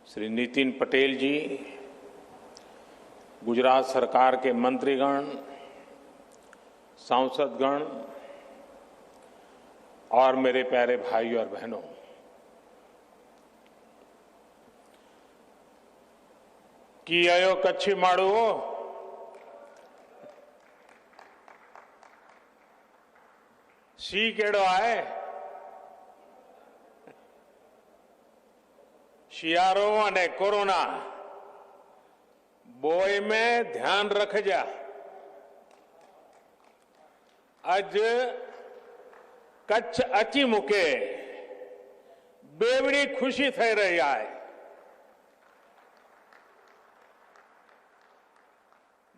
श्री नितिन पटेल जी, गुजरात सरकार के मंत्रीगण, सांसदगण और मेरे प्यारे भाइयों और बहनों, कीअयो कच्छी माण्हू शी केड़ो आहे। शियारो अने कोरोना बोय में ध्यान रखजा। अज कच्छ अची मूके बेवड़ी खुशी थई रही है।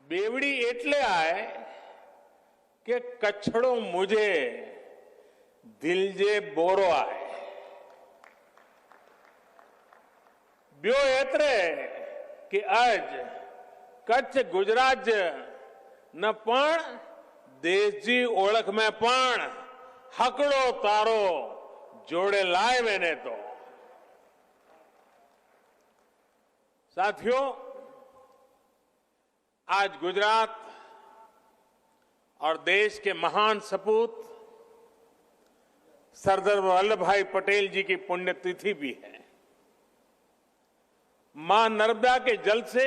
बेवड़ी एटले आए कि कच्छड़ो मुझे दिल जे बोरो आए। ब्यो एतरे कि आज कच्छ गुजरात न पण देश जी ओळख में पण हकड़ो तारो जोड़े लाए मैंने तो। साथियों, आज गुजरात और देश के महान सपूत सरदार वल्लभ भाई पटेल जी की पुण्यतिथि भी है। मां नर्मदा के जल से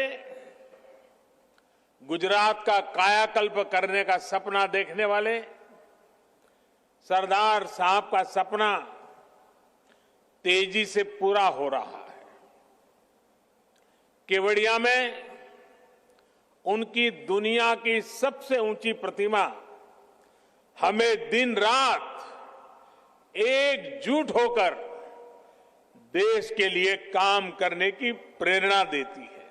गुजरात का कायाकल्प करने का सपना देखने वाले सरदार साहब का सपना तेजी से पूरा हो रहा है। केवड़िया में उनकी दुनिया की सबसे ऊंची प्रतिमा हमें दिन रात एकजुट होकर देश के लिए काम करने की प्रेरणा देती है।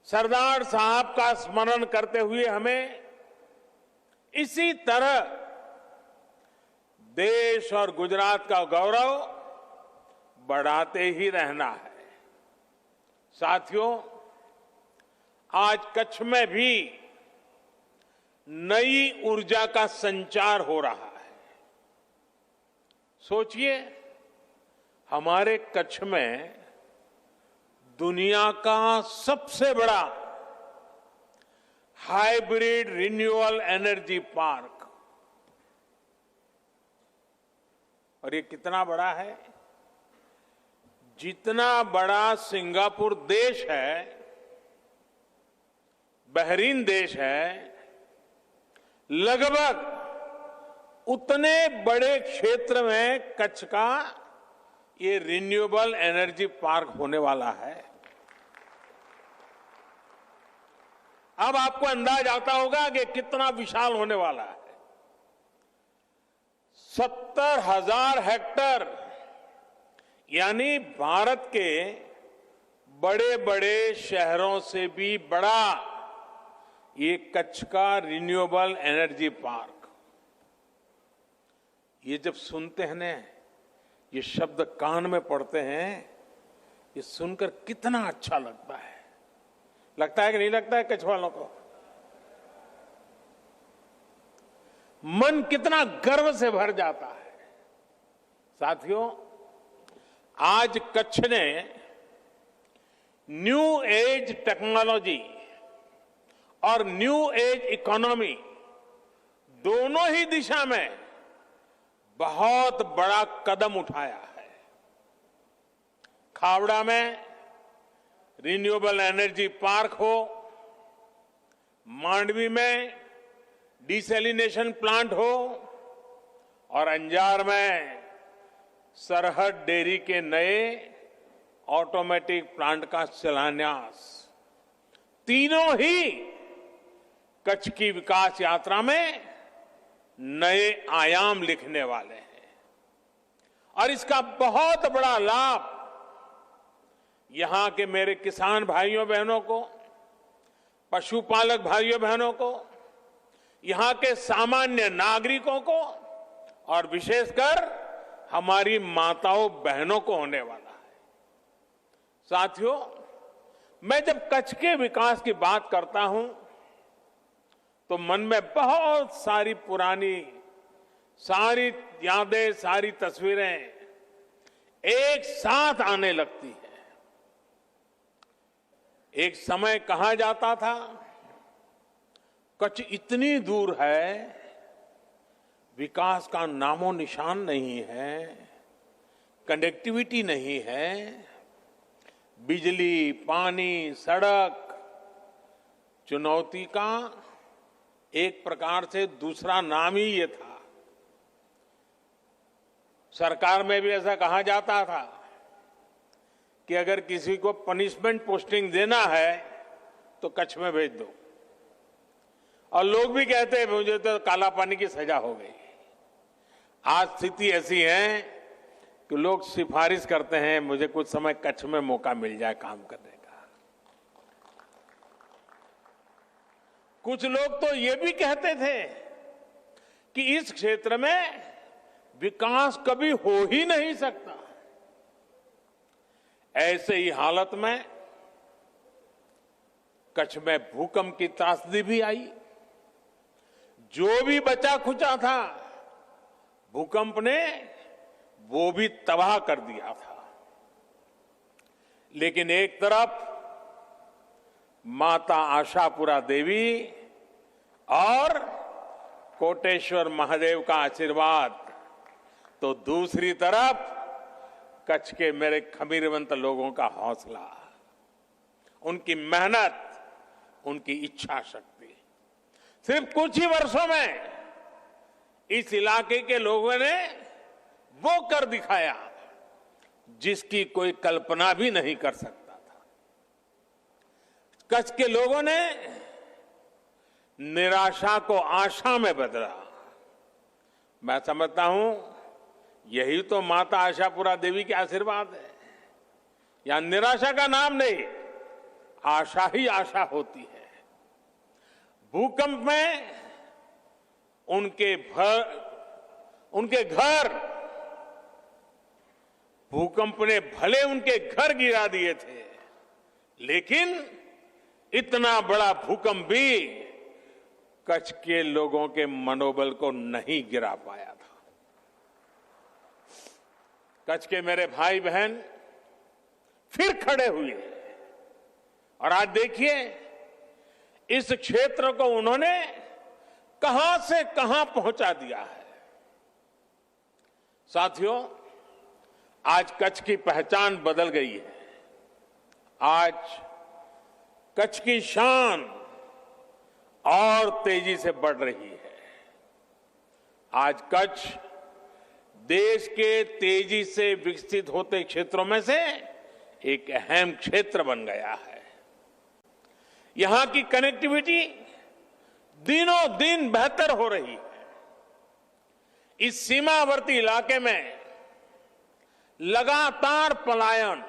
सरदार साहब का स्मरण करते हुए हमें इसी तरह देश और गुजरात का गौरव बढ़ाते ही रहना है। साथियों, आज कच्छ में भी नई ऊर्जा का संचार हो रहा है। सोचिए, हमारे कच्छ में दुनिया का सबसे बड़ा हाइब्रिड रिन्यूएबल एनर्जी पार्क, और ये कितना बड़ा है? जितना बड़ा सिंगापुर देश है, बहरीन देश है, लगभग उतने बड़े क्षेत्र में कच्छ का ये रिन्यूएबल एनर्जी पार्क होने वाला है। अब आपको अंदाज आता होगा कि कितना विशाल होने वाला है। 70,000 हेक्टेयर, यानी भारत के बड़े बड़े शहरों से भी बड़ा ये कच्छ का रिन्यूएबल एनर्जी पार्क। ये जब सुनते हैं ना, ये शब्द कान में पड़ते हैं, ये सुनकर कितना अच्छा लगता है। लगता है कि नहीं लगता है कच्छ वालों को? मन कितना गर्व से भर जाता है। साथियों, आज कच्छ ने न्यू एज टेक्नोलॉजी और न्यू एज इकोनॉमी दोनों ही दिशा में बहुत बड़ा कदम उठाया है। खावड़ा में रिन्यूएबल एनर्जी पार्क हो, मांडवी में डिसैलिनेशन प्लांट हो, और अंजार में सरहद डेयरी के नए ऑटोमेटिक प्लांट का शिलान्यास, तीनों ही कच्छ की विकास यात्रा में नए आयाम लिखने वाले हैं। और इसका बहुत बड़ा लाभ यहां के मेरे किसान भाइयों बहनों को, पशुपालक भाइयों बहनों को, यहां के सामान्य नागरिकों को और विशेषकर हमारी माताओं बहनों को होने वाला है। साथियों, मैं जब कच्छ के विकास की बात करता हूं तो मन में बहुत सारी पुरानी सारी यादें, सारी तस्वीरें एक एक साथ आने लगती है। एक समय कहा जाता था कच्छ इतनी दूर है, विकास का नामो निशान नहीं है, कनेक्टिविटी नहीं है, बिजली, पानी, सड़क चुनौती का एक प्रकार से दूसरा नाम ही ये था। सरकार में भी ऐसा कहा जाता था कि अगर किसी को पनिशमेंट पोस्टिंग देना है तो कच्छ में भेज दो, और लोग भी कहते हैं मुझे तो काला पानी की सजा हो गई। आज स्थिति ऐसी है कि लोग सिफारिश करते हैं मुझे कुछ समय कच्छ में मौका मिल जाए काम करने का। कुछ लोग तो ये भी कहते थे कि इस क्षेत्र में विकास कभी हो ही नहीं सकता। ऐसे ही हालत में कच्छ में भूकंप की त्रासदी भी आई। जो भी बचा खुचा था भूकंप ने वो भी तबाह कर दिया था। लेकिन एक तरफ माता आशापुरा देवी और कोटेश्वर महादेव का आशीर्वाद, तो दूसरी तरफ कच्छ के मेरे खमीरवंत लोगों का हौसला, उनकी मेहनत, उनकी इच्छा शक्ति। सिर्फ कुछ ही वर्षों में इस इलाके के लोगों ने वो कर दिखाया जिसकी कोई कल्पना भी नहीं कर सकता था। कच्छ के लोगों ने निराशा को आशा में बदला। मैं समझता हूं यही तो माता आशापुरा देवी के आशीर्वाद है। या निराशा का नाम नहीं, आशा ही आशा होती है। भूकंप में उनके घर, भूकंप ने भले उनके घर गिरा दिए थे, लेकिन इतना बड़ा भूकंप भी कच्छ के लोगों के मनोबल को नहीं गिरा पाया था। कच्छ के मेरे भाई बहन फिर खड़े हुए, और आज देखिए इस क्षेत्र को उन्होंने कहां से कहां पहुंचा दिया है। साथियों, आज कच्छ की पहचान बदल गई है। आज कच्छ की शान और तेजी से बढ़ रही है। आज कच्छ देश के तेजी से विकसित होते क्षेत्रों में से एक अहम क्षेत्र बन गया है। यहां की कनेक्टिविटी दिनों दिन बेहतर हो रही है। इस सीमावर्ती इलाके में लगातार पलायन,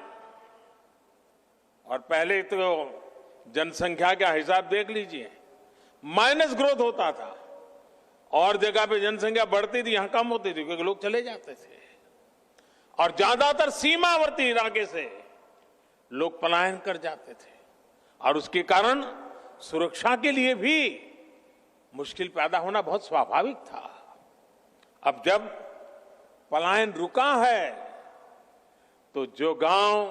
और पहले तो जनसंख्या का हिसाब देख लीजिए, माइनस ग्रोथ होता था, और जगह पे जनसंख्या बढ़ती थी, यहां कम होती थी क्योंकि लोग चले जाते थे। और ज्यादातर सीमावर्ती इलाके से लोग पलायन कर जाते थे, और उसके कारण सुरक्षा के लिए भी मुश्किल पैदा होना बहुत स्वाभाविक था। अब जब पलायन रुका है तो जो गांव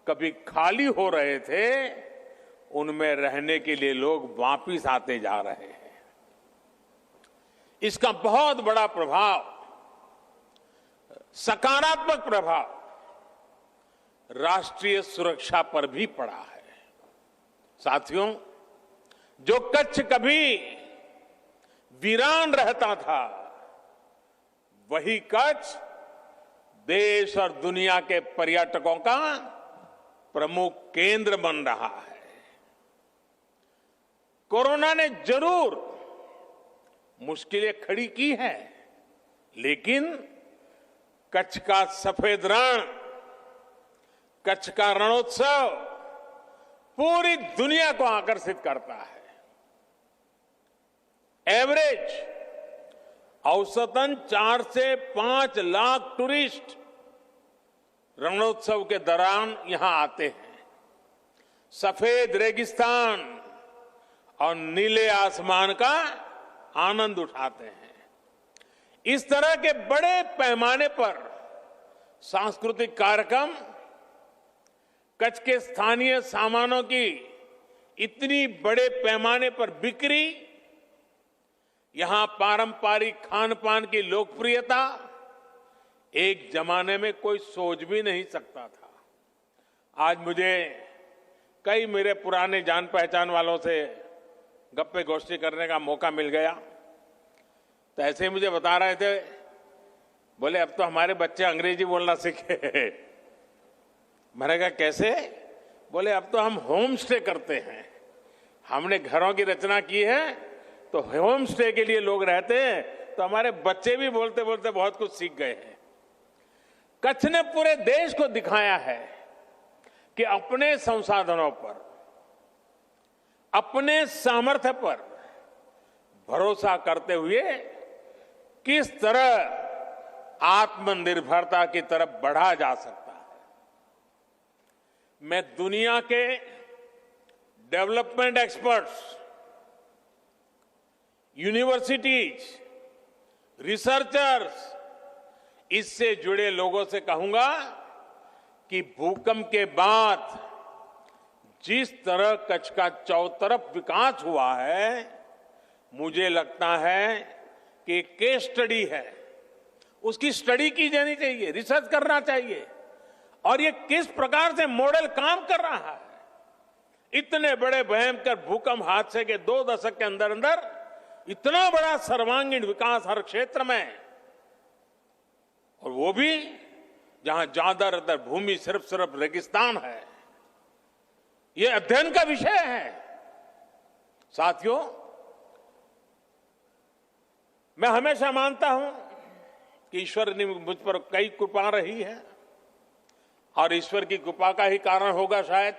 कभी खाली हो रहे थे उनमें रहने के लिए लोग वापिस आते जा रहे हैं। इसका बहुत बड़ा प्रभाव, सकारात्मक प्रभाव राष्ट्रीय सुरक्षा पर भी पड़ा है। साथियों, जो कच्छ कभी वीरान रहता था, वही कच्छ देश और दुनिया के पर्यटकों का प्रमुख केंद्र बन रहा है। कोरोना ने जरूर मुश्किलें खड़ी की हैं, लेकिन कच्छ का सफेद रण, कच्छ का रणोत्सव पूरी दुनिया को आकर्षित करता है। एवरेज औसतन 4 से 5 लाख टूरिस्ट रणोत्सव के दौरान यहां आते हैं। सफेद रेगिस्तान और नीले आसमान का आनंद उठाते हैं। इस तरह के बड़े पैमाने पर सांस्कृतिक कार्यक्रम, कच्छ के स्थानीय सामानों की इतनी बड़े पैमाने पर बिक्री, यहां पारंपरिक खान पान की लोकप्रियता एक जमाने में कोई सोच भी नहीं सकता था। आज मुझे कई मेरे पुराने जान पहचान वालों से गप्पे गोष्ठी करने का मौका मिल गया, तो ऐसे ही मुझे बता रहे थे, बोले अब तो हमारे बच्चे अंग्रेजी बोलना सीखे। मैंने कहा कैसे? बोले अब तो हम होम स्टे करते हैं, हमने घरों की रचना की है, तो होम स्टे के लिए लोग रहते हैं, तो हमारे बच्चे भी बोलते बोलते बहुत कुछ सीख गए हैं। कच्छ ने पूरे देश को दिखाया है कि अपने संसाधनों पर, अपने सामर्थ्य पर भरोसा करते हुए किस तरह आत्मनिर्भरता की तरफ बढ़ा जा सकता है। मैं दुनिया के डेवलपमेंट एक्सपर्ट्स, यूनिवर्सिटीज, रिसर्चर्स, इससे जुड़े लोगों से कहूंगा कि भूकंप के बाद जिस तरह कच्छ का चौतरफ विकास हुआ है, मुझे लगता है कि केस स्टडी है, उसकी स्टडी की जानी चाहिए, रिसर्च करना चाहिए, और ये किस प्रकार से मॉडल काम कर रहा है। इतने बड़े भयंकर भूकंप हादसे के 2 दशक के अंदर अंदर इतना बड़ा सर्वांगीण विकास हर क्षेत्र में, और वो भी जहां ज्यादातर भूमि सिर्फ रेगिस्तान है। ये अध्ययन का विषय है। साथियों, मैं हमेशा मानता हूं कि ईश्वर ने मुझ पर कई कृपा रही है, और ईश्वर की कृपा का ही कारण होगा शायद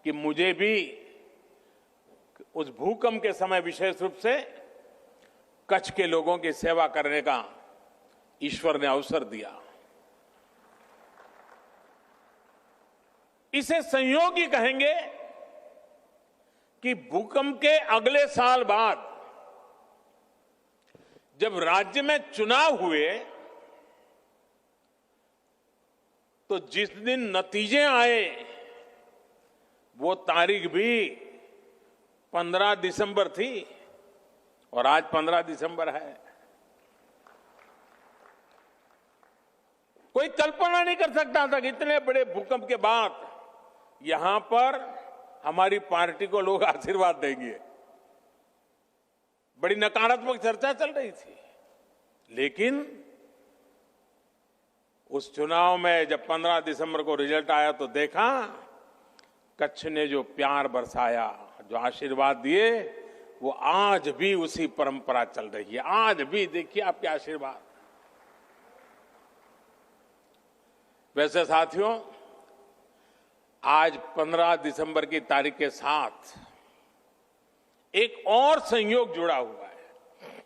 कि मुझे भी उस भूकंप के समय विशेष रूप से कच्छ के लोगों की सेवा करने का ईश्वर ने अवसर दिया। इसे संयोग ही कहेंगे कि भूकंप के अगले साल बाद जब राज्य में चुनाव हुए, तो जिस दिन नतीजे आए वो तारीख भी 15 दिसंबर थी, और आज 15 दिसंबर है। कोई कल्पना नहीं कर सकता था कि इतने बड़े भूकंप के बाद यहां पर हमारी पार्टी को लोग आशीर्वाद देंगे। बड़ी नकारात्मक चर्चा चल रही थी, लेकिन उस चुनाव में जब 15 दिसंबर को रिजल्ट आया तो देखा कच्छ ने जो प्यार बरसाया, जो आशीर्वाद दिए, वो आज भी उसी परंपरा चल रही है। आज भी देखिए आपके आशीर्वाद। वैसे साथियों, आज 15 दिसंबर की तारीख के साथ एक और संयोग जुड़ा हुआ है।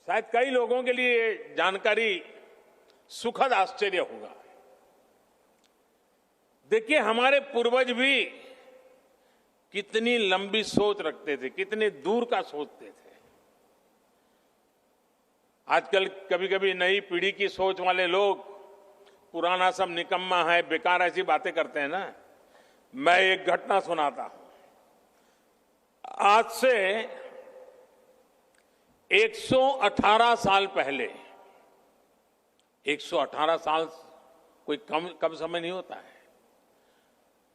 शायद कई लोगों के लिए जानकारी सुखद आश्चर्य होगा। देखिए, हमारे पूर्वज भी कितनी लंबी सोच रखते थे, कितने दूर का सोचते थे। आजकल कभी कभी नई पीढ़ी की सोच वाले लोग पुराना सब निकम्मा है, बेकार, ऐसी बातें करते हैं ना। मैं एक घटना सुनाता हूं। आज से 118 साल पहले, 118 साल कोई कम समय नहीं होता है।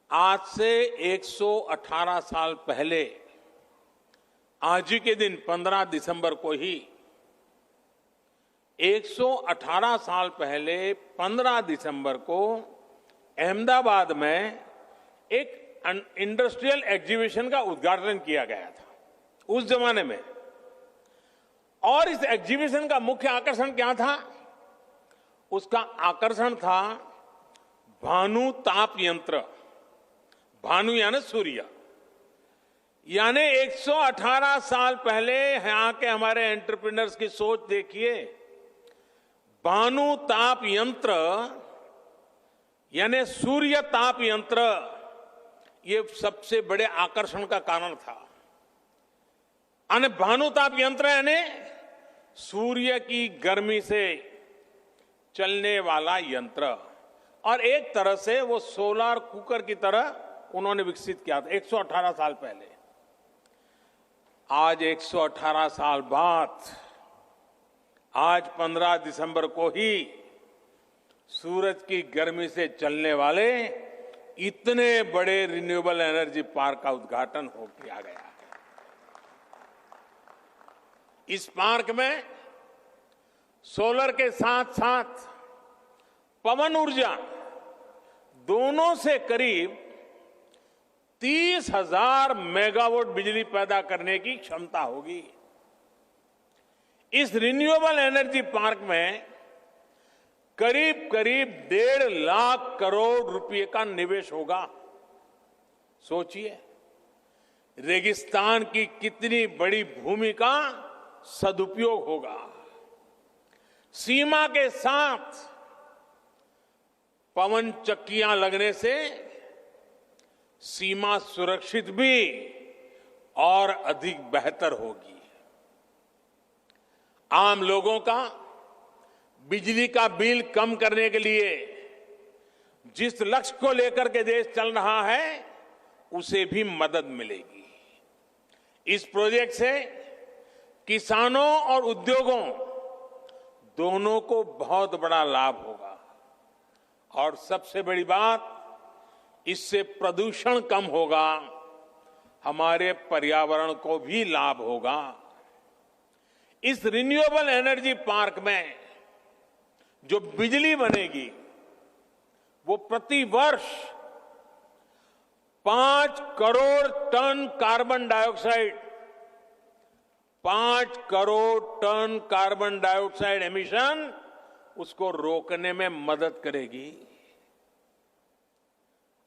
आज से 118 साल पहले, आज ही के दिन 15 दिसंबर को ही, 118 साल पहले 15 दिसंबर को अहमदाबाद में एक इंडस्ट्रियल एग्जीबिशन का उद्घाटन किया गया था उस जमाने में। और इस एग्जीबिशन का मुख्य आकर्षण क्या था? उसका आकर्षण था भानु ताप यंत्र। भानु यानी सूर्य। यानी 118 साल पहले यहां के हमारे एंटरप्रेन्योर्स की सोच देखिए। भानु ताप यंत्र यानी सूर्य ताप यंत्र, ये सबसे बड़े आकर्षण का कारण था। यानी भानु ताप यंत्र यानी सूर्य की गर्मी से चलने वाला यंत्र। और एक तरह से वो सोलर कुकर की तरह उन्होंने विकसित किया था 118 साल पहले। आज 118 साल बाद, आज 15 दिसंबर को ही सूरज की गर्मी से चलने वाले इतने बड़े रिन्यूएबल एनर्जी पार्क का उद्घाटन हो किया गया है। इस पार्क में सोलर के साथ साथ पवन ऊर्जा दोनों से करीब 30,000 मेगावाट बिजली पैदा करने की क्षमता होगी। इस रिन्यूएबल एनर्जी पार्क में करीब करीब 1.5 लाख करोड़ रुपए का निवेश होगा। सोचिए, रेगिस्तान की कितनी बड़ी भूमि का सदुपयोग होगा। सीमा के साथ पवन चक्कियां लगने से सीमा सुरक्षित भी और अधिक बेहतर होगी। आम लोगों का बिजली का बिल कम करने के लिए जिस लक्ष्य को लेकर के देश चल रहा है, उसे भी मदद मिलेगी। इस प्रोजेक्ट से किसानों और उद्योगों दोनों को बहुत बड़ा लाभ होगा और सबसे बड़ी बात, इससे प्रदूषण कम होगा, हमारे पर्यावरण को भी लाभ होगा। इस रिन्यूएबल एनर्जी पार्क में जो बिजली बनेगी वो प्रति वर्ष 5 crore ton carbon dioxide 5 crore ton carbon dioxide emission उसको रोकने में मदद करेगी।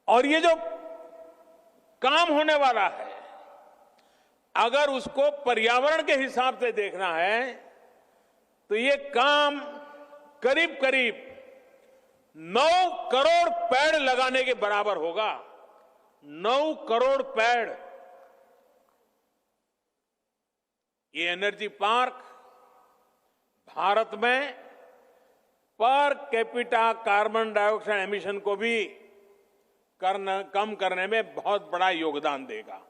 और ये जो काम होने वाला है, अगर उसको पर्यावरण के हिसाब से देखना है तो ये काम करीब करीब 9 करोड़ पेड़ लगाने के बराबर होगा। 9 करोड़ पेड़। ये एनर्जी पार्क भारत में per capita carbon dioxide emission को भी कम करने में बहुत बड़ा योगदान देगा।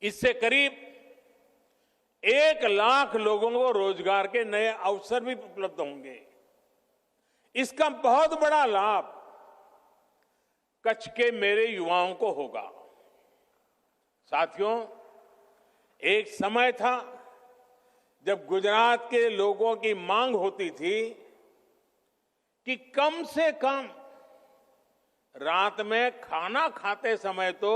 इससे करीब 1 लाख लोगों को रोजगार के नए अवसर भी उपलब्ध होंगे। इसका बहुत बड़ा लाभ कच्छ के मेरे युवाओं को होगा। साथियों, एक समय था जब गुजरात के लोगों की मांग होती थी कि कम से कम रात में खाना खाते समय तो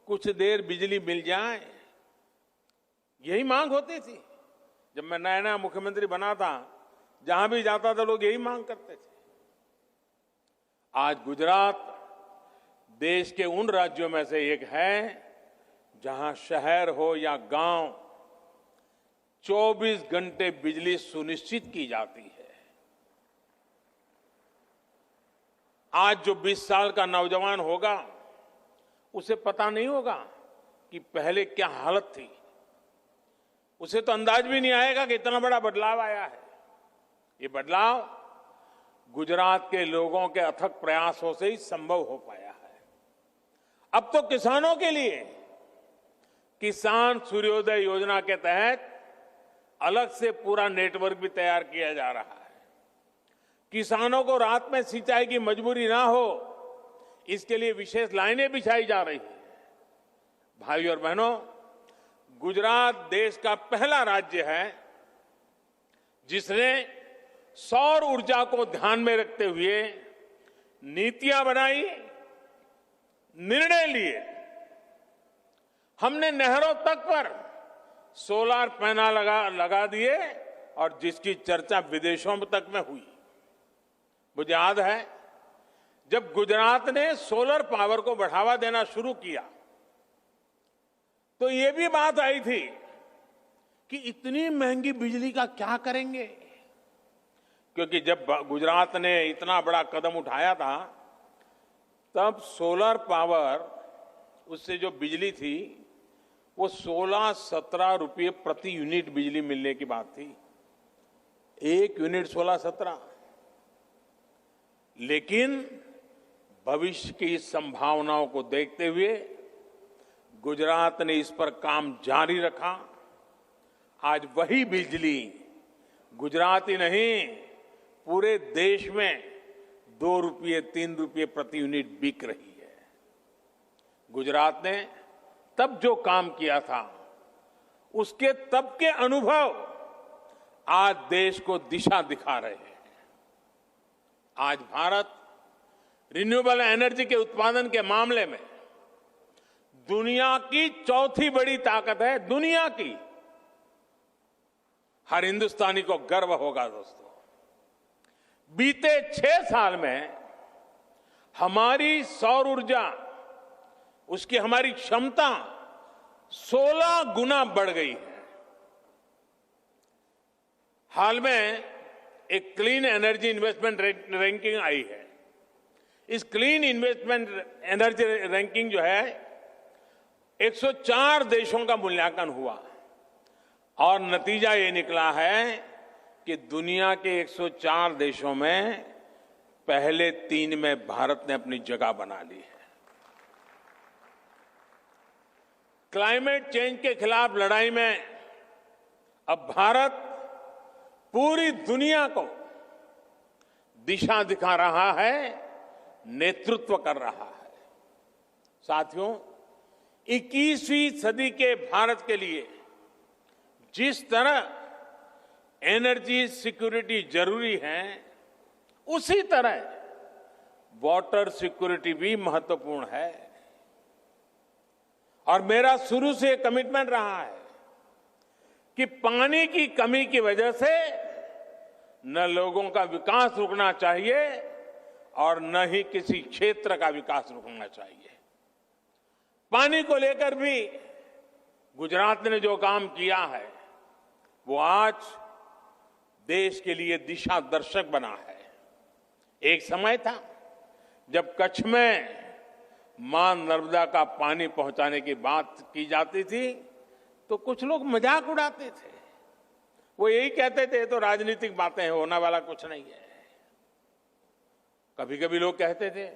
कुछ देर बिजली मिल जाए, यही मांग होती थी। जब मैं नया नया मुख्यमंत्री बना था, जहां भी जाता था लोग यही मांग करते थे। आज गुजरात देश के उन राज्यों में से एक है जहां शहर हो या गांव 24 घंटे बिजली सुनिश्चित की जाती है। आज जो 20 साल का नौजवान होगा उसे पता नहीं होगा कि पहले क्या हालत थी। उसे तो अंदाज भी नहीं आएगा कि इतना बड़ा बदलाव आया है। ये बदलाव गुजरात के लोगों के अथक प्रयासों से ही संभव हो पाया है। अब तो किसानों के लिए किसान सूर्योदय योजना के तहत अलग से पूरा नेटवर्क भी तैयार किया जा रहा है। किसानों को रात में सिंचाई की मजबूरी ना हो, इसके लिए विशेष लाइनें बिछाई जा रही हैं। भाइयों और बहनों, गुजरात देश का पहला राज्य है जिसने सौर ऊर्जा को ध्यान में रखते हुए नीतियां बनाई, निर्णय लिए। हमने नहरों तक पर सोलर पैनल लगा दिए और जिसकी चर्चा विदेशों तक में हुई। मुझे याद है जब गुजरात ने सोलर पावर को बढ़ावा देना शुरू किया तो ये भी बात आई थी कि इतनी महंगी बिजली का क्या करेंगे, क्योंकि जब गुजरात ने इतना बड़ा कदम उठाया था तब सोलर पावर, उससे जो बिजली थी वो 16-17 रुपये प्रति यूनिट बिजली मिलने की बात थी। 1 यूनिट 16-17। लेकिन भविष्य की संभावनाओं को देखते हुए गुजरात ने इस पर काम जारी रखा। आज वही बिजली गुजरात ही नहीं, पूरे देश में 2 रुपये 3 रुपये प्रति यूनिट बिक रही है। गुजरात ने तब जो काम किया था, उसके तब के अनुभव आज देश को दिशा दिखा रहे हैं। आज भारत रिन्यूएबल एनर्जी के उत्पादन के मामले में दुनिया की चौथी बड़ी ताकत है, दुनिया की। हर हिंदुस्तानी को गर्व होगा दोस्तों। बीते 6 साल में हमारी सौर ऊर्जा, उसकी हमारी क्षमता 16 गुना बढ़ गई है। हाल में एक क्लीन एनर्जी इन्वेस्टमेंट रैंकिंग आई है। इस क्लीन इन्वेस्टमेंट एनर्जी रैंकिंग जो है 104 देशों का मूल्यांकन हुआ और नतीजा ये निकला है कि दुनिया के 104 देशों में पहले 3 में भारत ने अपनी जगह बना ली है। क्लाइमेट चेंज के खिलाफ लड़ाई में अब भारत पूरी दुनिया को दिशा दिखा रहा है, नेतृत्व कर रहा है। साथियों, 21वीं सदी के भारत के लिए जिस तरह एनर्जी सिक्योरिटी जरूरी है, उसी तरह वाटर सिक्योरिटी भी महत्वपूर्ण है। और मेरा शुरू से कमिटमेंट रहा है कि पानी की कमी की वजह से न लोगों का विकास रुकना चाहिए और न ही किसी क्षेत्र का विकास रुकना चाहिए। पानी को लेकर भी गुजरात ने जो काम किया है, वो आज देश के लिए दिशा दर्शक बना है। एक समय था जब कच्छ में मां नर्मदा का पानी पहुंचाने की बात की जाती थी तो कुछ लोग मजाक उड़ाते थे। वो यही कहते थे तो राजनीतिक बातें हैं, होने वाला कुछ नहीं है। कभी कभी लोग कहते थे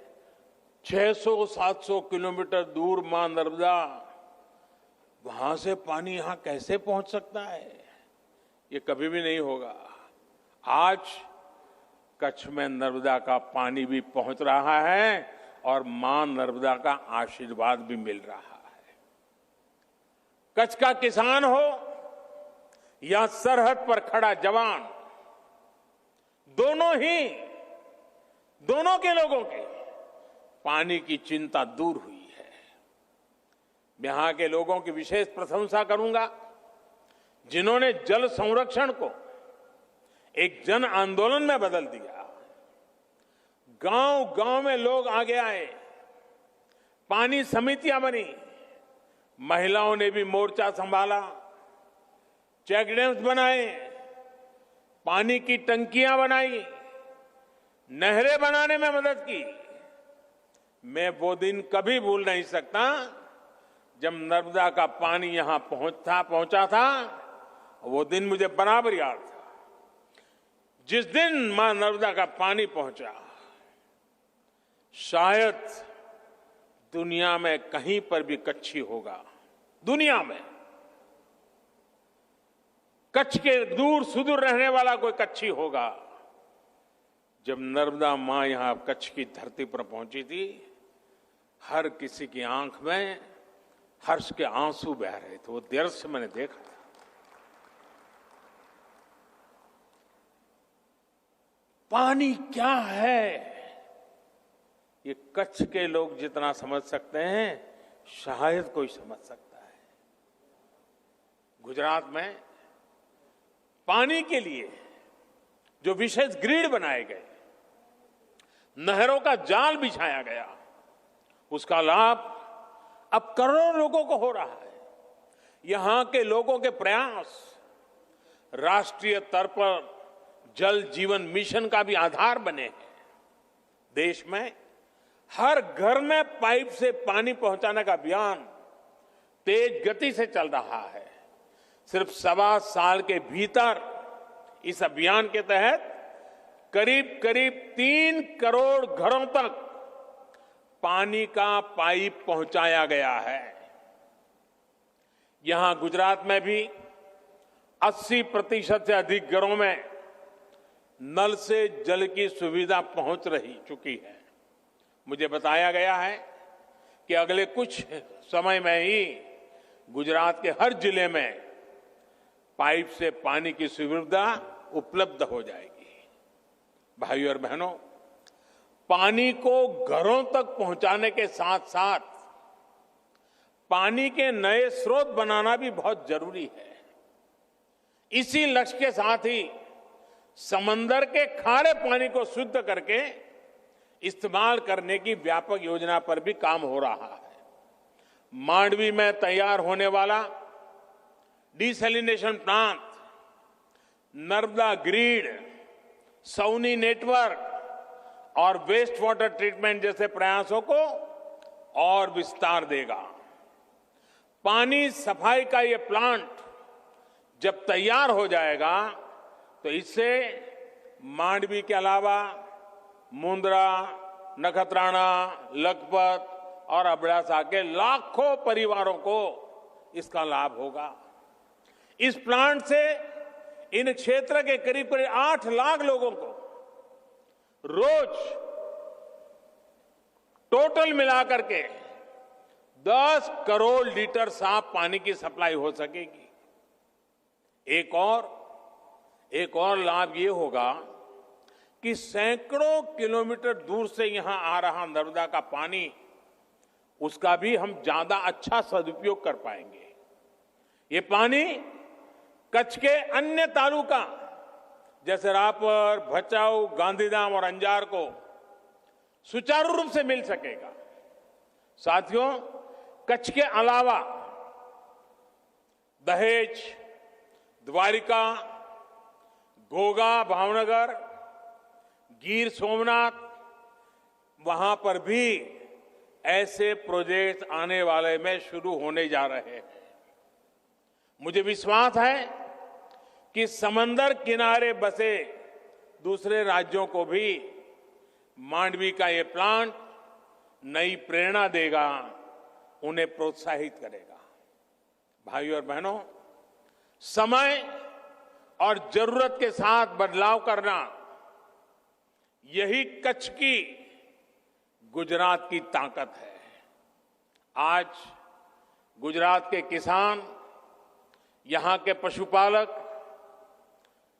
600-700 किलोमीटर दूर मां नर्मदा, वहां से पानी यहां कैसे पहुंच सकता है? ये कभी भी नहीं होगा। आज कच्छ में नर्मदा का पानी भी पहुंच रहा है और मां नर्मदा का आशीर्वाद भी मिल रहा है। कच्छ का किसान हो या सरहद पर खड़ा जवान, दोनों के लोगों के पानी की चिंता दूर हुई है। यहां के लोगों की विशेष प्रशंसा करूंगा, जिन्होंने जल संरक्षण को एक जन आंदोलन में बदल दिया। गांव गांव में लोग आगे आए, पानी समितियां बनी, महिलाओं ने भी मोर्चा संभाला, चेक डैम्स बनाए, पानी की टंकियां बनाई, नहरें बनाने में मदद की। मैं वो दिन कभी भूल नहीं सकता जब नर्मदा का पानी यहां पहुंचा था। वो दिन मुझे बराबर याद था। जिस दिन मां नर्मदा का पानी पहुंचा, शायद दुनिया में कहीं पर भी कच्छी होगा, दुनिया में कच्छ के दूर सुदूर रहने वाला कोई कच्छी होगा। जब नर्मदा मां यहां कच्छ की धरती पर पहुंची थी, हर किसी की आंख में हर्ष के आंसू बह रहे थे। वो दृश्य मैंने देखा था। पानी क्या है, ये कच्छ के लोग जितना समझ सकते हैं, शायद कोई समझ सकता है। गुजरात में पानी के लिए जो विशेष ग्रिड बनाए गए, नहरों का जाल बिछाया गया, उसका लाभ अब करोड़ों लोगों को हो रहा है। यहां के लोगों के प्रयास राष्ट्रीय स्तर पर जल जीवन मिशन का भी आधार बने हैं। देश में हर घर में पाइप से पानी पहुंचाने का अभियान तेज गति से चल रहा है। सिर्फ 1.25 साल के भीतर इस अभियान के तहत करीब करीब 3 करोड़ घरों तक पानी का पाइप पहुंचाया गया है। यहां गुजरात में भी 80% से अधिक घरों में नल से जल की सुविधा पहुंच चुकी है। मुझे बताया गया है कि अगले कुछ समय में ही गुजरात के हर जिले में पाइप से पानी की सुविधा उपलब्ध हो जाएगी। भाइयों और बहनों, पानी को घरों तक पहुंचाने के साथ साथ पानी के नए स्रोत बनाना भी बहुत जरूरी है। इसी लक्ष्य के साथ ही समंदर के खारे पानी को शुद्ध करके इस्तेमाल करने की व्यापक योजना पर भी काम हो रहा है। मांडवी में तैयार होने वाला desalination plant, Narmada grid, SAUNI network और वेस्ट वाटर ट्रीटमेंट जैसे प्रयासों को और विस्तार देगा। पानी सफाई का ये प्लांट जब तैयार हो जाएगा तो इससे मांडवी के अलावा मुंद्रा, नखत्राना, लखपत और अबड़ासा के लाखों परिवारों को इसका लाभ होगा। इस प्लांट से इन क्षेत्र के करीब करीब 8 लाख लोगों को रोज टोटल मिलाकर के 10 करोड़ लीटर साफ पानी की सप्लाई हो सकेगी। एक और लाभ ये होगा कि सैकड़ों किलोमीटर दूर से यहां आ रहा नर्मदा का पानी, उसका भी हम ज्यादा अच्छा सदुपयोग कर पाएंगे। ये पानी कच्छ के अन्य तालुका जैसे रापर, भचाऊ, गांधीधाम और अंजार को सुचारू रूप से मिल सकेगा। साथियों, कच्छ के अलावा दहेज, द्वारिका, घोघा, भावनगर, गिर सोमनाथ, वहां पर भी ऐसे प्रोजेक्ट आने वाले में शुरू होने जा रहे हैं। मुझे विश्वास है कि समंदर किनारे बसे दूसरे राज्यों को भी मांडवी का ये प्लांट नई प्रेरणा देगा, उन्हें प्रोत्साहित करेगा। भाइयों और बहनों, समय और जरूरत के साथ बदलाव करना, यही कच्छ की, गुजरात की ताकत है। आज गुजरात के किसान, यहां के पशुपालक,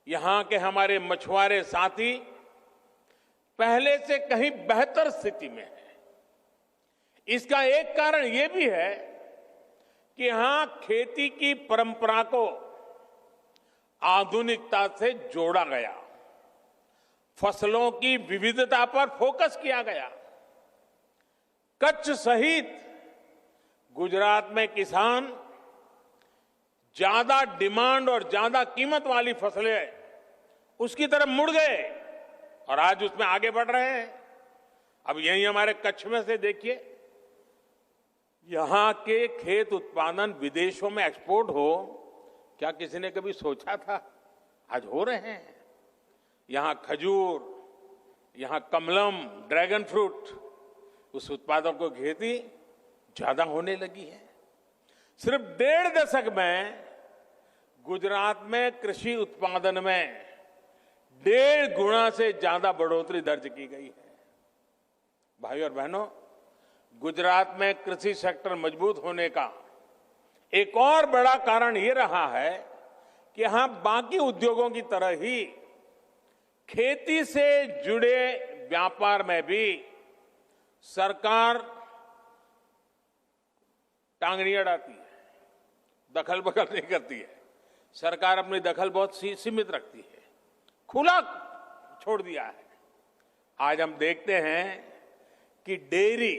यहां के हमारे मछुआरे साथी पहले से कहीं बेहतर स्थिति में है। इसका एक कारण यह भी है कि यहां खेती की परंपरा को आधुनिकता से जोड़ा गया, फसलों की विविधता पर फोकस किया गया। कच्छ सहित गुजरात में किसान ज्यादा डिमांड और ज्यादा कीमत वाली फसलें उसकी तरफ मुड़ गए और आज उसमें आगे बढ़ रहे हैं। अब यही हमारे कच्छ में से देखिए, यहां के खेत उत्पादन विदेशों में एक्सपोर्ट हो, क्या किसी ने कभी सोचा था? आज हो रहे हैं। यहां खजूर, यहां कमलम, ड्रैगन फ्रूट, उस उत्पादों को खेती ज्यादा होने लगी है। सिर्फ 1.5 दशक में गुजरात में कृषि उत्पादन में 1.5 गुना से ज्यादा बढ़ोतरी दर्ज की गई है। भाइयों और बहनों, गुजरात में कृषि सेक्टर मजबूत होने का एक और बड़ा कारण ये रहा है कि यहां बाकी उद्योगों की तरह ही खेती से जुड़े व्यापार में भी सरकार टांगनी अड़ाती है, दखल बखल नहीं करती है। सरकार अपनी दखल बहुत सीमित रखती है, खुला छोड़ दिया है। आज हम देखते हैं कि डेयरी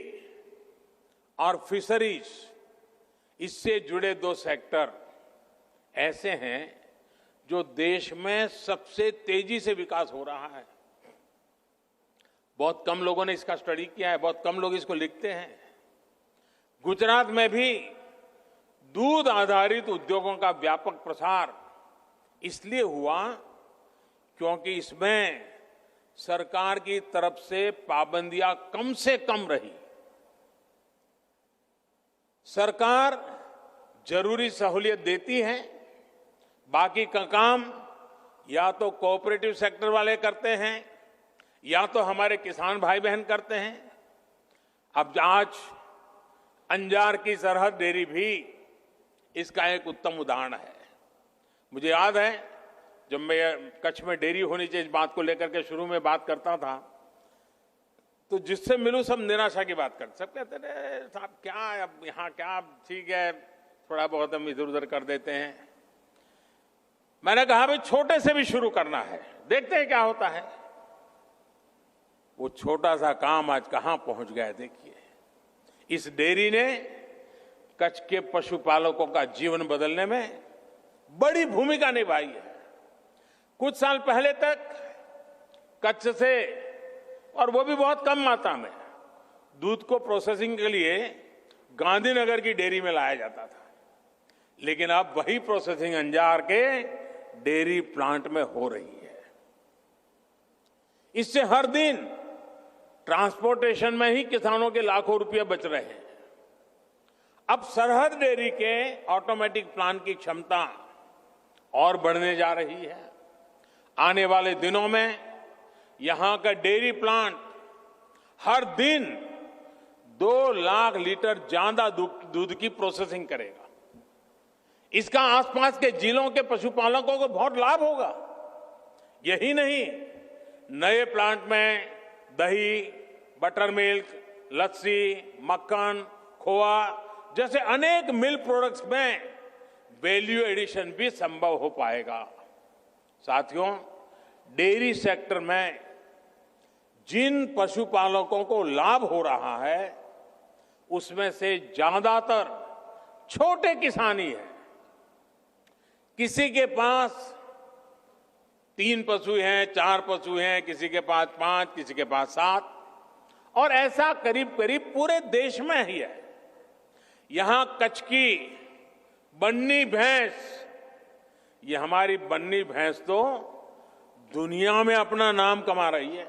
और फिशरीज, इससे जुड़े 2 सेक्टर ऐसे हैं जो देश में सबसे तेजी से विकास हो रहा है। बहुत कम लोगों ने इसका स्टडी किया है, बहुत कम लोग इसको लिखते हैं। गुजरात में भी दूध आधारित उद्योगों का व्यापक प्रसार इसलिए हुआ क्योंकि इसमें सरकार की तरफ से पाबंदियां कम से कम रही। सरकार जरूरी सहूलियत देती है, बाकी का काम या तो कोऑपरेटिव सेक्टर वाले करते हैं या तो हमारे किसान भाई बहन करते हैं। अब आज अंजार की सरहद डेयरी भी इसका एक उत्तम उदाहरण है। मुझे याद है जब मैं कच्छ में डेयरी होनी चाहिए इस बात को लेकर के शुरू में बात करता था, तो जिससे मिलूं सब निराशा की बात करते, सब कहते थे साहब क्या अब यहाँ क्या, ठीक है थोड़ा बहुत हम इधर उधर कर देते हैं। मैंने कहा भाई छोटे से भी शुरू करना है, देखते हैं क्या होता है। वो छोटा सा काम आज कहां पहुंच गया देखिए। इस डेयरी ने कच्छ के पशुपालकों का जीवन बदलने में बड़ी भूमिका निभाई है। कुछ साल पहले तक कच्छ से, और वो भी बहुत कम मात्रा में, दूध को प्रोसेसिंग के लिए गांधीनगर की डेयरी में लाया जाता था, लेकिन अब वही प्रोसेसिंग अंजार के डेयरी प्लांट में हो रही है। इससे हर दिन ट्रांसपोर्टेशन में ही किसानों के लाखों रुपए बच रहे हैं। अब सरहद डेयरी के ऑटोमेटिक प्लांट की क्षमता और बढ़ने जा रही है। आने वाले दिनों में यहां का डेयरी प्लांट हर दिन 2 लाख लीटर ज्यादा दूध की प्रोसेसिंग करेगा। इसका आसपास के जिलों के पशुपालकों को बहुत लाभ होगा। यही नहीं, नए प्लांट में दही, बटर मिल्क, लस्सी, मक्खन, खोआ जैसे अनेक मिल्क प्रोडक्ट्स में वैल्यू एडिशन भी संभव हो पाएगा। साथियों, डेयरी सेक्टर में जिन पशुपालकों को लाभ हो रहा है उसमें से ज्यादातर छोटे किसान ही है। किसी के पास 3 पशु हैं, 4 पशु हैं, किसी के पास 5, किसी के पास 7, और ऐसा करीब करीब पूरे देश में ही है। यहां कच्छ की बन्नी भैंस, ये हमारी बन्नी भैंस तो दुनिया में अपना नाम कमा रही है।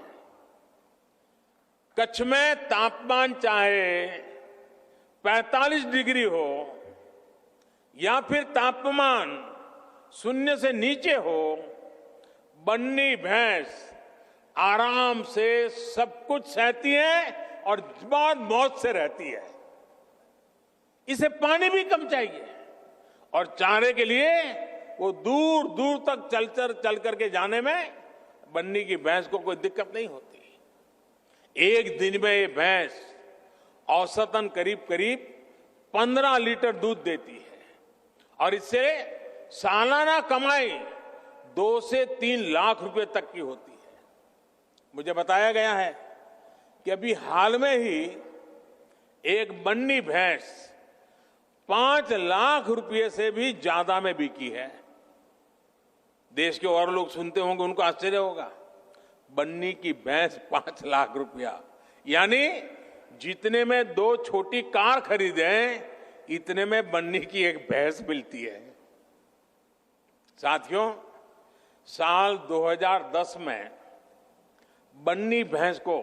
कच्छ में तापमान चाहे 45 डिग्री हो या फिर तापमान 0 से नीचे हो, बन्नी भैंस आराम से सब कुछ सहती है और बहुत मौज से रहती है। इसे पानी भी कम चाहिए और चारे के लिए वो दूर दूर तक चल करके जाने में बन्नी की भैंस को कोई दिक्कत नहीं होती। एक दिन में ये भैंस औसतन करीब करीब 15 लीटर दूध देती है और इससे सालाना कमाई 2 से 3 लाख रुपए तक की होती है। मुझे बताया गया है कि अभी हाल में ही एक बन्नी भैंस 5 लाख रुपए से भी ज्यादा में बिकी है। देश के और लोग सुनते होंगे, उनको आश्चर्य होगा, बन्नी की भैंस 5 लाख रुपया, यानी जितने में 2 छोटी कार खरीदे इतने में बन्नी की एक भैंस मिलती है। साथियों, साल 2010 में बन्नी भैंस को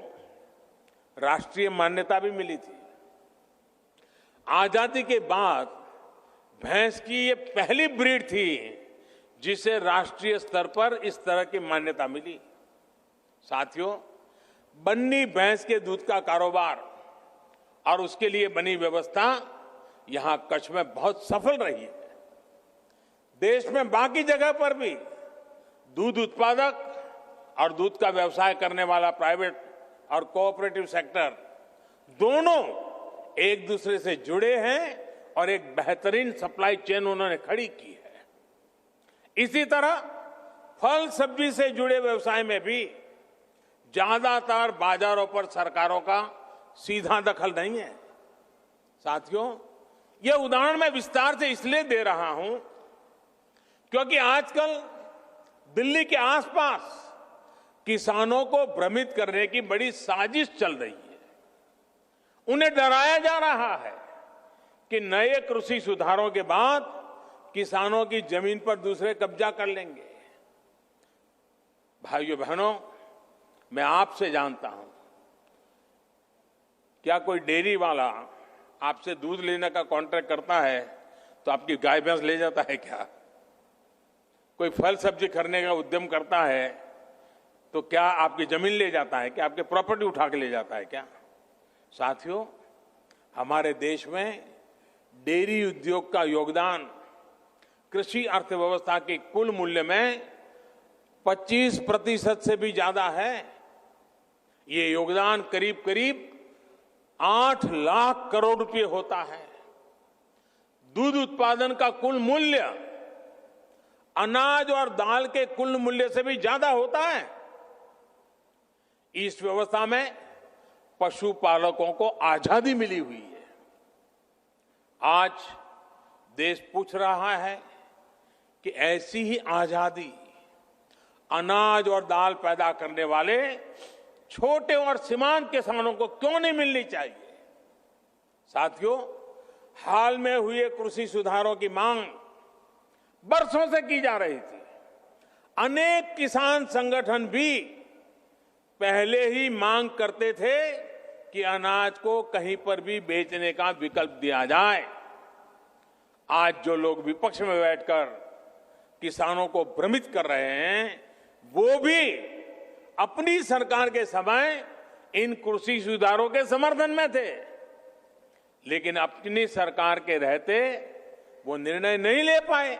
राष्ट्रीय मान्यता भी मिली थी। आजादी के बाद भैंस की ये पहली ब्रीड थी जिसे राष्ट्रीय स्तर पर इस तरह की मान्यता मिली। साथियों, बन्नी भैंस के दूध का कारोबार और उसके लिए बनी व्यवस्था यहां कच्छ में बहुत सफल रही है। देश में बाकी जगह पर भी दूध उत्पादक और दूध का व्यवसाय करने वाला प्राइवेट और कोऑपरेटिव सेक्टर दोनों एक दूसरे से जुड़े हैं और एक बेहतरीन सप्लाई चेन उन्होंने खड़ी की है। इसी तरह फल सब्जी से जुड़े व्यवसाय में भी ज्यादातर बाजारों पर सरकारों का सीधा दखल नहीं है। साथियों, यह उदाहरण मैं विस्तार से इसलिए दे रहा हूं क्योंकि आजकल दिल्ली के आसपास किसानों को भ्रमित करने की बड़ी साजिश चल रही है। उन्हें डराया जा रहा है कि नए कृषि सुधारों के बाद किसानों की जमीन पर दूसरे कब्जा कर लेंगे। भाइयों बहनों, मैं आपसे जानता हूं, क्या कोई डेयरी वाला आपसे दूध लेने का कॉन्ट्रैक्ट करता है तो आपकी गाय भैंस ले जाता है क्या? कोई फल सब्जी खरीदने का उद्यम करता है तो क्या आपकी जमीन ले जाता है क्या? आपके प्रॉपर्टी उठा के ले जाता है क्या? साथियों, हमारे देश में डेयरी उद्योग का योगदान कृषि अर्थव्यवस्था के कुल मूल्य में 25% से भी ज्यादा है। ये योगदान करीब करीब 8 लाख करोड़ रुपए होता है। दूध उत्पादन का कुल मूल्य अनाज और दाल के कुल मूल्य से भी ज्यादा होता है। इस व्यवस्था में पशुपालकों को आजादी मिली हुई है। आज देश पूछ रहा है कि ऐसी ही आजादी अनाज और दाल पैदा करने वाले छोटे और सीमांत किसानों को क्यों नहीं मिलनी चाहिए? साथियों, हाल में हुए कृषि सुधारों की मांग बरसों से की जा रही थी। अनेक किसान संगठन भी पहले ही मांग करते थे कि अनाज को कहीं पर भी बेचने का विकल्प दिया जाए। आज जो लोग विपक्ष में बैठकर किसानों को भ्रमित कर रहे हैं, वो भी अपनी सरकार के समय इन कृषि सुधारों के समर्थन में थे, लेकिन अपनी सरकार के रहते वो निर्णय नहीं ले पाए,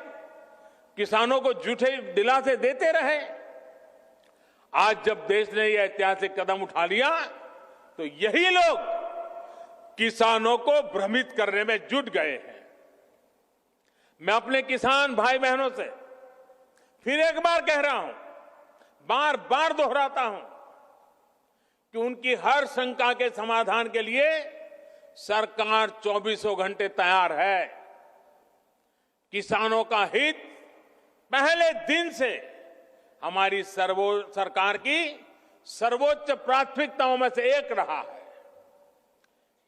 किसानों को झूठे दिलासे देते रहे। आज जब देश ने यह ऐतिहासिक कदम उठा लिया तो यही लोग किसानों को भ्रमित करने में जुट गए हैं। मैं अपने किसान भाई बहनों से फिर एक बार कह रहा हूं, बार बार दोहराता हूं कि उनकी हर शंका के समाधान के लिए सरकार 24 घंटे तैयार है। किसानों का हित पहले दिन से हमारी सरकार की सर्वोच्च प्राथमिकताओं में से एक रहा है।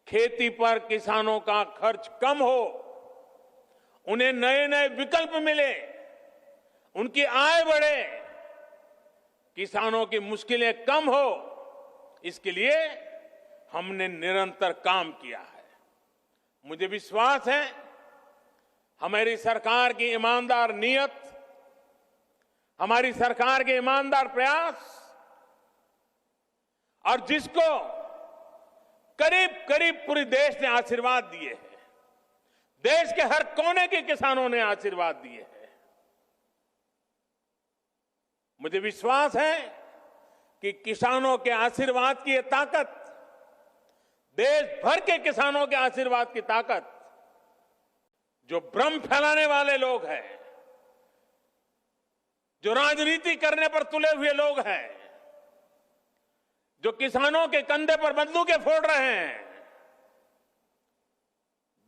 खेती पर किसानों का खर्च कम हो, उन्हें नए नए विकल्प मिले, उनकी आय बढ़े, किसानों की मुश्किलें कम हो, इसके लिए हमने निरंतर काम किया है। मुझे विश्वास है हमारी सरकार की ईमानदार नीयत, हमारी सरकार के ईमानदार प्रयास और जिसको करीब करीब पूरे देश ने आशीर्वाद दिए हैं, देश के हर कोने के किसानों ने आशीर्वाद दिए हैं। मुझे विश्वास है कि किसानों के आशीर्वाद की ये ताकत, देश भर के किसानों के आशीर्वाद की ताकत, जो भ्रम फैलाने वाले लोग हैं, जो राजनीति करने पर तुले हुए लोग हैं, जो किसानों के कंधे पर बंदूकें फोड़ रहे हैं,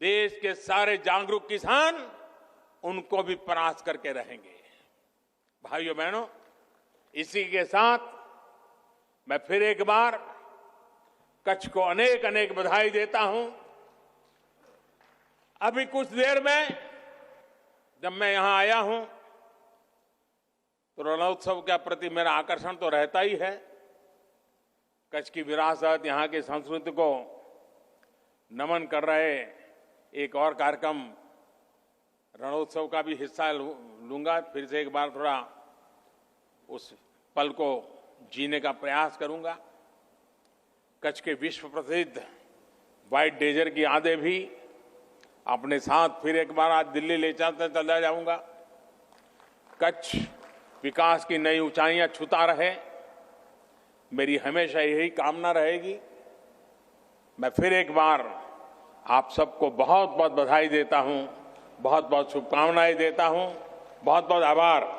देश के सारे जागरूक किसान उनको भी परास्त करके रहेंगे। भाइयों बहनों, इसी के साथ मैं फिर एक बार कच्छ को अनेक अनेक बधाई देता हूं। अभी कुछ देर में जब मैं यहां आया हूं तो रणोत्सव के प्रति मेरा आकर्षण तो रहता ही है। कच्छ की विरासत, यहां की संस्कृति को नमन कर रहे एक और कार्यक्रम रणोत्सव का भी हिस्सा लूंगा। फिर से एक बार थोड़ा उस पल को जीने का प्रयास करूंगा। कच्छ के विश्व प्रसिद्ध व्हाइट डेजर्ट की यादें भी अपने साथ फिर एक बार आज दिल्ली ले चला जाऊंगा। कच्छ विकास की नई ऊंचाइयां छूता रहे, मेरी हमेशा यही कामना रहेगी। मैं फिर एक बार आप सबको बहुत बहुत बधाई देता हूं, बहुत बहुत शुभकामनाएं देता हूं, बहुत बहुत आभार।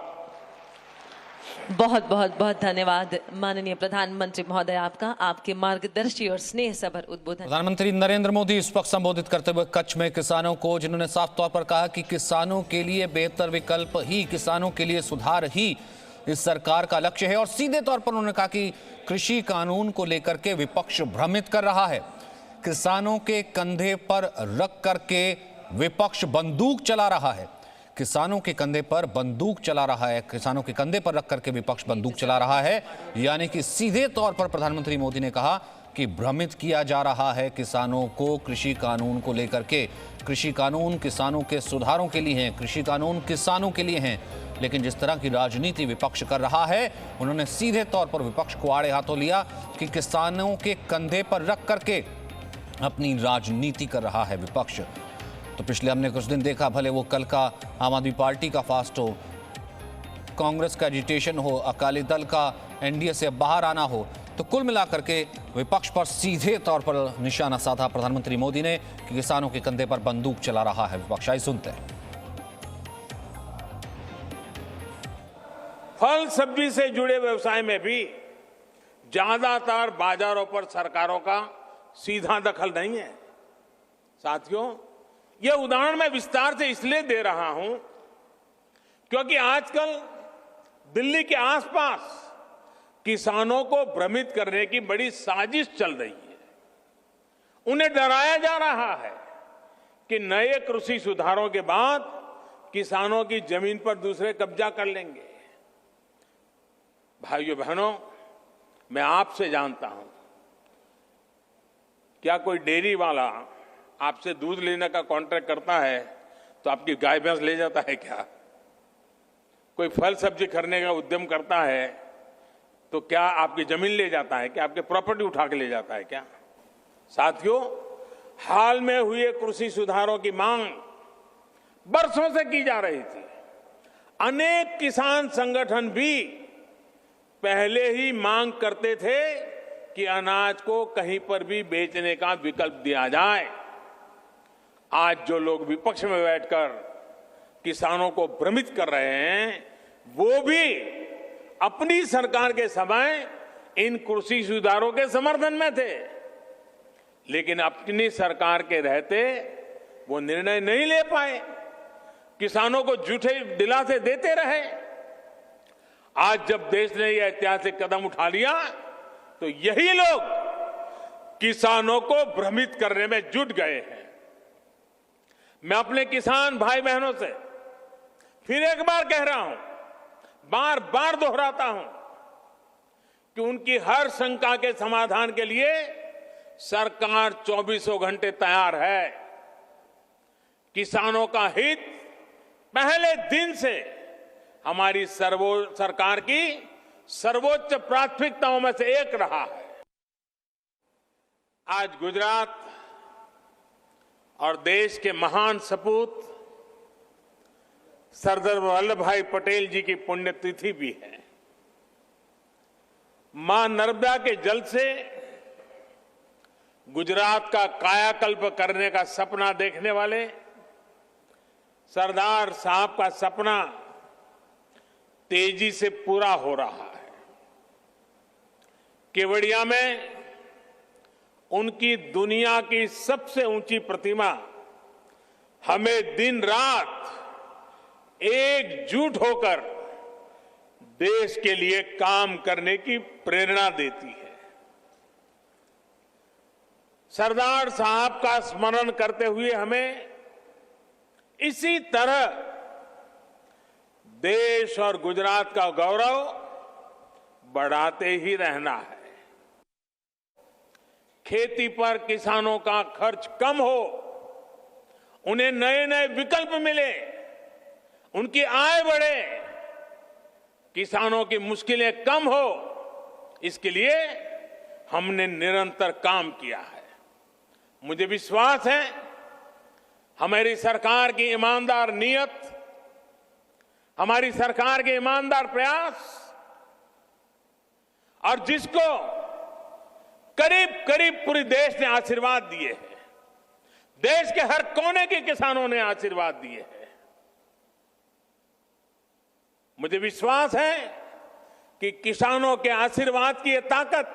बहुत बहुत बहुत धन्यवाद माननीय प्रधानमंत्री महोदय, आपके मार्गदर्शी और स्नेह सभर उद्बोधन। प्रधानमंत्री नरेंद्र मोदी इस वक्त संबोधित करते हुए कच्छ में किसानों को, जिन्होंने साफ तौर पर कहा कि किसानों के लिए बेहतर विकल्प ही, किसानों के लिए सुधार ही इस सरकार का लक्ष्य है। और सीधे तौर पर उन्होंने कहा कि कृषि कानून को लेकर के विपक्ष भ्रमित कर रहा है। किसानों के कंधे पर रख करके विपक्ष बंदूक चला रहा है। किसानों के कंधे पर बंदूक चला रहा है, किसानों के कंधे पर रख करके विपक्ष बंदूक चला रहा है। यानी कि सीधे तौर पर प्रधानमंत्री मोदी ने कहा कि भ्रमित किया जा रहा है किसानों को कृषि कानून को लेकर के। कृषि कानून किसानों के सुधारों के लिए हैं, कृषि कानून किसानों के लिए हैं, लेकिन जिस तरह की राजनीति विपक्ष कर रहा है, उन्होंने सीधे तौर पर विपक्ष को आड़े हाथों लिया कि किसानों के कंधे पर रख करके अपनी राजनीति कर रहा है विपक्ष। तो पिछले हमने कुछ दिन देखा, भले वो कल का आम आदमी पार्टी का फास्ट हो, कांग्रेस का एजिटेशन हो, अकाली दल का एनडीए से बाहर आना हो, तो कुल मिलाकर के विपक्ष पर सीधे तौर पर निशाना साधा प्रधानमंत्री मोदी ने कि किसानों के कंधे पर बंदूक चला रहा है विपक्ष। आइए सुनते हैं। फल सब्जी से जुड़े व्यवसाय में भी ज्यादातर बाजारों पर सरकारों का सीधा दखल नहीं है। साथियों, यह उदाहरण मैं विस्तार से इसलिए दे रहा हूं क्योंकि आजकल दिल्ली के आसपास किसानों को भ्रमित करने की बड़ी साजिश चल रही है। उन्हें डराया जा रहा है कि नए कृषि सुधारों के बाद किसानों की जमीन पर दूसरे कब्जा कर लेंगे। भाइयों बहनों, मैं आपसे जानता हूं, क्या कोई डेयरी वाला आपसे दूध लेने का कॉन्ट्रैक्ट करता है तो आपकी गाय भैंस ले जाता है क्या? कोई फल सब्जी खरीदने का उद्यम करता है तो क्या आपकी जमीन ले जाता है, क्या आपके प्रॉपर्टी उठा के ले जाता है क्या? साथियों, हाल में हुए कृषि सुधारों की मांग बरसों से की जा रही थी। अनेक किसान संगठन भी पहले ही मांग करते थे कि अनाज को कहीं पर भी बेचने का विकल्प दिया जाए। आज जो लोग विपक्ष में बैठकर किसानों को भ्रमित कर रहे हैं, वो भी अपनी सरकार के समय इन कृषि सुधारों के समर्थन में थे, लेकिन अपनी सरकार के रहते वो निर्णय नहीं ले पाए, किसानों को झूठे दिलासे देते रहे। आज जब देश ने यह ऐतिहासिक कदम उठा लिया तो यही लोग किसानों को भ्रमित करने में जुट गए हैं। मैं अपने किसान भाई बहनों से फिर एक बार कह रहा हूं, बार बार दोहराता हूं कि उनकी हर शंका के समाधान के लिए सरकार 24 घंटे तैयार है। किसानों का हित पहले दिन से हमारी सरकार की सर्वोच्च प्राथमिकताओं में से एक रहा है। आज गुजरात और देश के महान सपूत सरदार वल्लभ भाई पटेल जी की पुण्यतिथि भी है। मां नर्मदा के जल से गुजरात का कायाकल्प करने का सपना देखने वाले सरदार साहब का सपना तेजी से पूरा हो रहा है। केवड़िया में उनकी दुनिया की सबसे ऊंची प्रतिमा हमें दिन रात एकजुट होकर देश के लिए काम करने की प्रेरणा देती है। सरदार साहब का स्मरण करते हुए हमें इसी तरह देश और गुजरात का गौरव बढ़ाते ही रहना है। खेती पर किसानों का खर्च कम हो, उन्हें नए नए विकल्प मिले, उनकी आय बढ़े, किसानों की मुश्किलें कम हो, इसके लिए हमने निरंतर काम किया है। मुझे विश्वास है हमारी सरकार की ईमानदार नीयत, हमारी सरकार के ईमानदार प्रयास और जिसको करीब करीब पूरे देश ने आशीर्वाद दिए हैं, देश के हर कोने के किसानों ने आशीर्वाद दिए हैं। मुझे विश्वास है कि किसानों के आशीर्वाद की ये ताकत,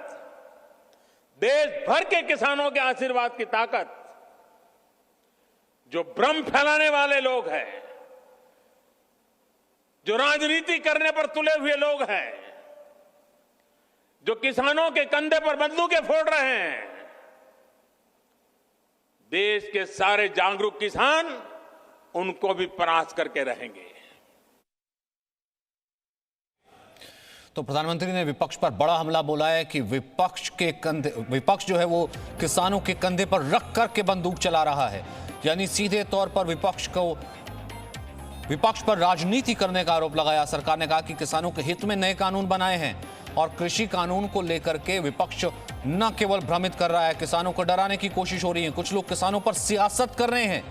देश भर के किसानों के आशीर्वाद की ताकत, जो भ्रम फैलाने वाले लोग हैं, जो राजनीति करने पर तुले हुए लोग हैं, जो किसानों के कंधे पर बंदूकें फोड़ रहे हैं, देश के सारे जागरूक किसान उनको भी परास्त करके रहेंगे। तो प्रधानमंत्री ने विपक्ष पर बड़ा हमला बोला है कि विपक्ष जो है वो किसानों के कंधे पर रख करके बंदूक चला रहा है, यानी सीधे तौर पर विपक्ष पर राजनीति करने का आरोप लगाया। सरकार ने कहा कि किसानों के हित में नए कानून बनाए हैं और कृषि कानून को लेकर के विपक्ष न केवल भ्रमित कर रहा है, किसानों को डराने की कोशिश हो रही है। कुछ लोग किसानों पर सियासत कर रहे हैं,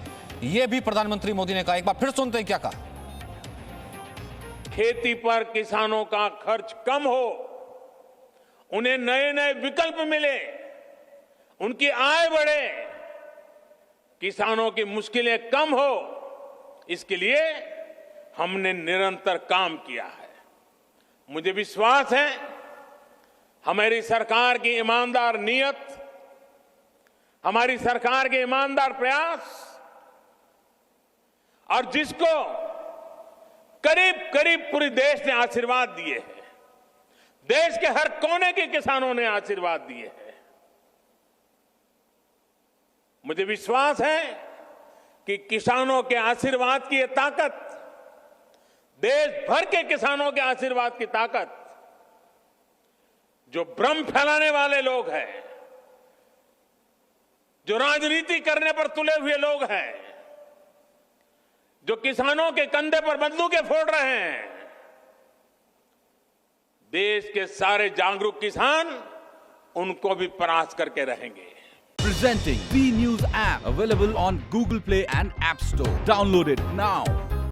यह भी प्रधानमंत्री मोदी ने कहा। एक बार फिर सुनते हैं क्या कहा। खेती पर किसानों का खर्च कम हो, उन्हें नए नए विकल्प मिले, उनकी आय बढ़े, किसानों की मुश्किलें कम हो, इसके लिए हमने निरंतर काम किया है। मुझे विश्वास है हमारी सरकार की ईमानदार नीयत, हमारी सरकार के ईमानदार प्रयास और जिसको करीब करीब पूरे देश ने आशीर्वाद दिए हैं, देश के हर कोने के किसानों ने आशीर्वाद दिए हैं। मुझे विश्वास है कि किसानों के आशीर्वाद की ये ताकत, देश भर के किसानों के आशीर्वाद की ताकत, जो भ्रम फैलाने वाले लोग हैं, जो राजनीति करने पर तुले हुए लोग हैं, जो किसानों के कंधे पर बंदूकें फोड़ रहे हैं, देश के सारे जागरूक किसान उनको भी परास्त करके रहेंगे। Presenting B News app, available on Google Play and App Store. Download it now.